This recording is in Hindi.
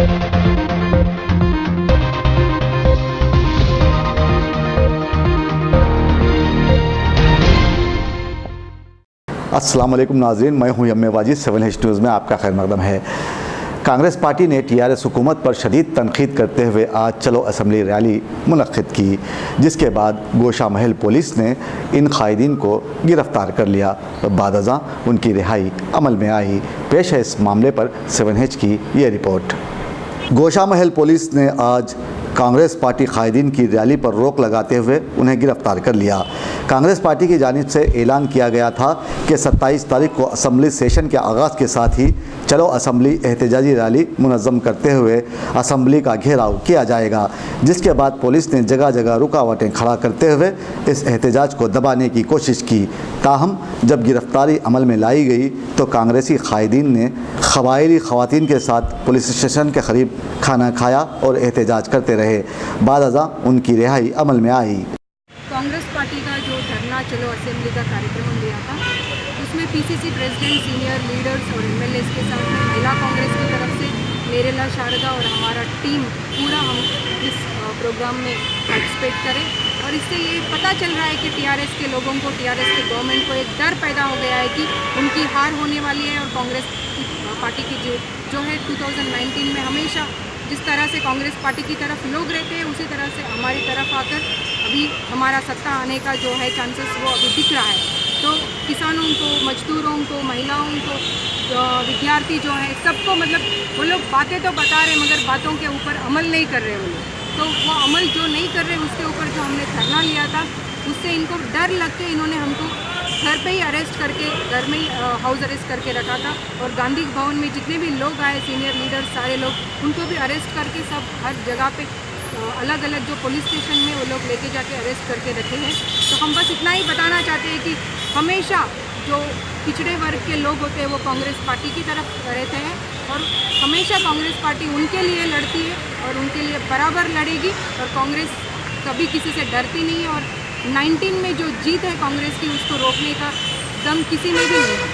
अस्सलाम वालेकुम नाज़रीन, मैं हूं यम्मे वाजिद। 7H न्यूज़ में आपका खैर मकदम है। कांग्रेस पार्टी ने टीआरएस हुकूमत पर शदीद तनकीद करते हुए आज चलो असम्बली रैली मुनक्किद की, जिसके बाद गोशा महल पुलिस ने इन कायदीन को गिरफ़्तार कर लिया। बाद अज़ां उनकी रिहाई अमल में आई। पेश है इस मामले पर 7H की ये रिपोर्ट। गोशा महल पुलिस ने आज कांग्रेस पार्टी कायदीन की रैली पर रोक लगाते हुए उन्हें गिरफ़्तार कर लिया। कांग्रेस पार्टी की जानिब से ऐलान किया गया था कि 27 तारीख को असम्बली सेशन के आगाज़ के साथ ही चलो असम्बली एहतजाजी रैली मुनज़्ज़म करते हुए असम्बली का घेराव किया जाएगा, जिसके बाद पुलिस ने जगह जगह रुकावटें खड़ा करते हुए इस एहतजाज को दबाने की कोशिश की। ताहम जब गिरफ़्तारी अमल में लाई गई तो कांग्रेसी कायदीन ने क़बायली ख़वातीन के साथ पुलिस स्टेशन के करीब खाना खाया और एहतजाज करते रहे। बाद अज़ां उनकी रिहाई अमल में आई। कांग्रेस पार्टी का जो धरना चलो असेंबली का कार्यक्रम लिया था, उसमें पीसीसी प्रेसिडेंट, सीनियर लीडर्स और एमएलएस के साथ में महिला कांग्रेस की तरफ से मेरेला शारदा और हमारा टीम पूरा हम इस प्रोग्राम में पार्टिसिपेट करें। और इससे ये पता चल रहा है कि टीआरएस के लोगों को, टीआरएस के गवर्नमेंट को एक डर पैदा हो गया है कि उनकी हार होने वाली है। और कांग्रेस की पार्टी की जो है 2019 में हमेशा जिस तरह से कांग्रेस पार्टी की तरफ लोग रहते हैं, उसी तरह से हमारी तरफ आकर अभी हमारा सत्ता आने का जो है चांसेस वो अभी दिख रहा है। तो किसानों को, मजदूरों को, महिलाओं को, विद्यार्थी जो है, सबको मतलब वो लोग बातें तो बता रहे मगर बातों के ऊपर अमल नहीं कर रहे वो लोग। तो वो अमल जो नहीं कर रहे उसके ऊपर जो हमने धरना लिया था, उससे इनको डर लग के इन्होंने हमको घर पे ही अरेस्ट करके, घर में ही हाउस अरेस्ट करके रखा था। और गांधी भवन में जितने भी लोग आए, सीनियर लीडर सारे लोग, उनको भी अरेस्ट करके सब हर जगह पे अलग अलग जो पुलिस स्टेशन में वो लोग लेके जाके अरेस्ट करके रखे हैं। तो हम बस इतना ही बताना चाहते हैं कि हमेशा जो पिछड़े वर्ग के लोग होते हैं वो कांग्रेस पार्टी की तरफ रहते हैं और हमेशा कांग्रेस पार्टी उनके लिए लड़ती है और उनके लिए बराबर लड़ेगी। और कांग्रेस कभी किसी से डरती नहीं है और 19 में जो जीत है कांग्रेस की, उसको रोकने का दम किसी में भी नहीं है।